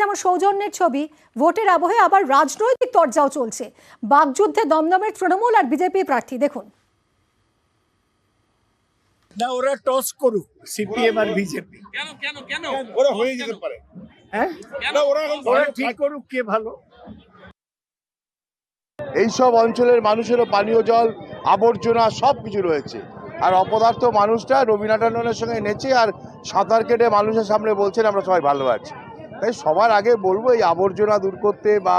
যেমন সৌজন্যের ছবি, ভোটের আবহে আবার রাজনৈতিক তরজাও চলছে। বাকযুদ্ধে দমদমের তৃণমূল আর বিজেপি প্রার্থী দেখুন। না, ওরা টস করুক, সিপিএম আর বিজেপি। কেন ওরা হয়ে যেতে পারে। হ্যাঁ, না, ওরা ঠিক করুক কে ভালো। এইসব অঞ্চলের মানুষেরও পানীয় জল, আবর্জনা সব কিছু রয়েছে। আর অপদার্থ মানুষটা রবীন্দ্র ট্যান্ডনের সঙ্গে নেচে আর সাঁতার কেটে মানুষের সামনে বলছেন আমরা সবাই ভালো আছি। তাই সবার আগে বলবো এই আবর্জনা দূর করতে বা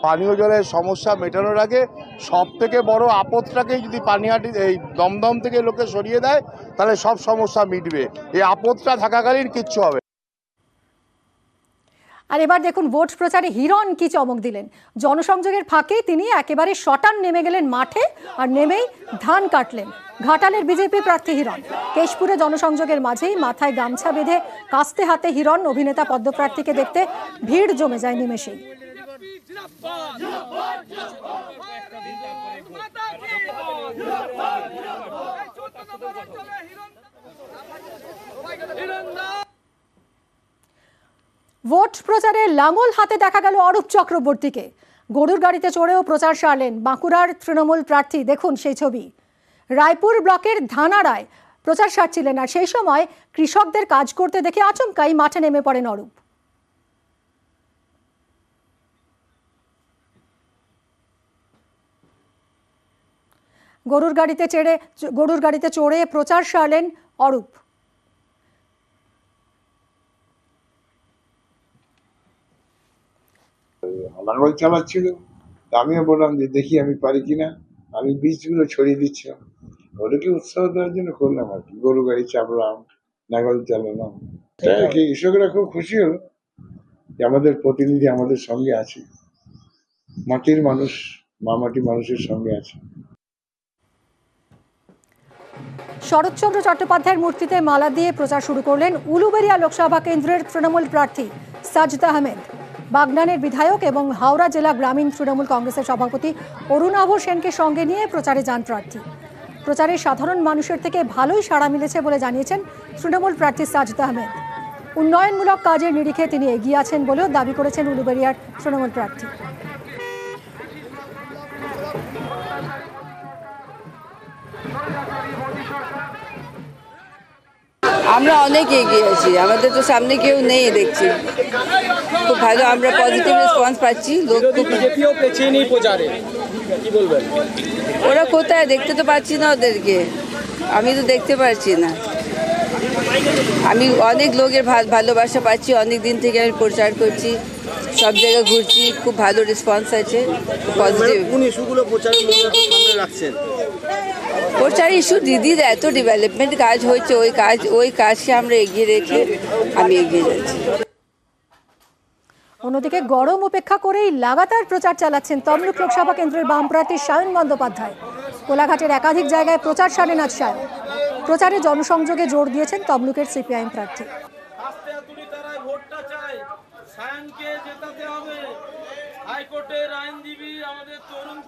পানীয় জলের সমস্যা মেটানোর আগে সব থেকে বড় আপদটাকেই যদি পানিহাটি এই দমদম থেকে লোকে সরিয়ে দেয় তাহলে সব সমস্যা মিটবে। এই আপদটা থাকাকালীন কিচ্ছু হবে। আর এবার দেখুন ভোট প্রচারে হিরণ কি চমক দিলেন। জনসংযোগের ফাঁকে তিনি একেবারে শটান নেমে গেলেন মাঠে, আর নেমেই ধান কাটলেন। ঘাটালের বিজেপি প্রার্থী হিরণ কেশপুরে জনসংযোগের মাঝেই মাথায় গামছা বেঁধে কাস্তে হাতে হিরণ অভিনেতা পদ্মপ্রার্থীকে দেখতে ভিড় জমে যায় নিমেষেই। ভোট প্রচারে লাঙল হাতে দেখা গেল অরূপ চক্রবর্তীকে। গরুর গাড়িতে চড়েও প্রচার সারলেন বাঁকুড়ার তৃণমূল প্রার্থী, দেখুন সেই ছবি। রায়পুর ব্লকের ধানাড়ায় প্রচার সারছিলেন, আর সেই সময় কৃষকদের কাজ করতে দেখে আচমকাই মাঠে নেমে পড়েন অরূপ। গরুর গাড়িতে চড়ে প্রচার সারলেন অরূপ। লাঙ্গল চালাচ্ছিল, আমিও বললাম যে দেখি আমি পারি কিনা, আমি বীজগুলো ছড়িয়ে দিচ্ছিলাম। ওদেরকে উৎসাহ দেওয়ার জন্য করলাম আর কি। গরু গাড়ি চাপলাম, লাঙ্গল চালালাম। কৃষকরা খুব খুশি হলো যে আমাদের প্রতিনিধি আমাদের সঙ্গে আছে, মাটির মানুষ, মাটি মানুষের সঙ্গে আছে। শরৎচন্দ্র চট্টোপাধ্যায়ের মূর্তিতে মালা দিয়ে প্রচার শুরু করলেন উলুবেড়িয়া লোকসভা কেন্দ্রের তৃণমূল প্রার্থী সাজদা আহমেদ। বাগনানের বিধায়ক এবং হাওড়া জেলা গ্রামীণ তৃণমূল কংগ্রেসের সভাপতি অরুণাভ সেনকে সঙ্গে নিয়ে প্রচারে যান প্রার্থী। প্রচারে সাধারণ মানুষের থেকে ভালোই সাড়া মিলেছে বলে জানিয়েছেন তৃণমূল প্রার্থী সাজদা আহমেদ। উন্নয়নমূলক কাজের নিরিখে তিনি এগিয়ে আছেন বলেও দাবি করেছেন উলুবেড়িয়ার তৃণমূল প্রার্থী। আমরা অনেক এগিয়ে আছি, আমাদের তো সামনে কেউ নেই দেখছি। খুব ভালো, আমরা পজিটিভ রেসপন্স পাচ্ছি। লোক বিজেপিও পেছিয়ে নেই প্রচারে, কি বলবেন? ওরা কোথায়, দেখতে তো পাচ্ছি না ওদেরকে, আমি তো দেখতে পাচ্ছি না। আমি অনেক লোকের ভালোবাসা পাচ্ছি, অনেক দিন থেকে আমি প্রচার করছি, সব জায়গায় ঘুরছি, খুব ভালো রেসপন্স আছে, পজিটিভ। কোন ইস্যুগুলো প্রচারের সামনে রাখছেন? প্রচার ইস্যু দিদির এত ডেভেলপমেন্ট কাজ হয়েছে, ওই কাজকে আমরা এগিয়ে রেখে আমি এগিয়ে যাচ্ছি। অন্যদিকে গরম উপেক্ষা করেই লাগাতার প্রচার চালাচ্ছেন তমলুক লোকসভা কেন্দ্রের বাম প্রার্থী সায়ন বন্দ্যোপাধ্যায়। কোলাঘাটের একাধিক জায়গায় প্রচার সারেন আজ সায়ন। প্রচারে জনসংযোগে জোর দিয়েছেন তমলুকের সিপিআইএম প্রার্থী। হাইকোর্টের আইনজীবী আমাদের তরুণ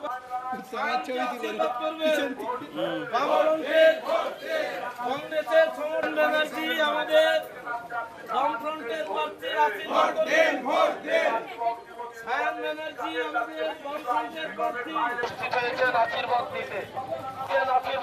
কংগ্রেসের সমন ব্যানার্জি আমাদের বামফ্রন্টের প্রার্থী সায়ন ব্যানার্জি আমাদের বামফ্রন্টের প্রার্থী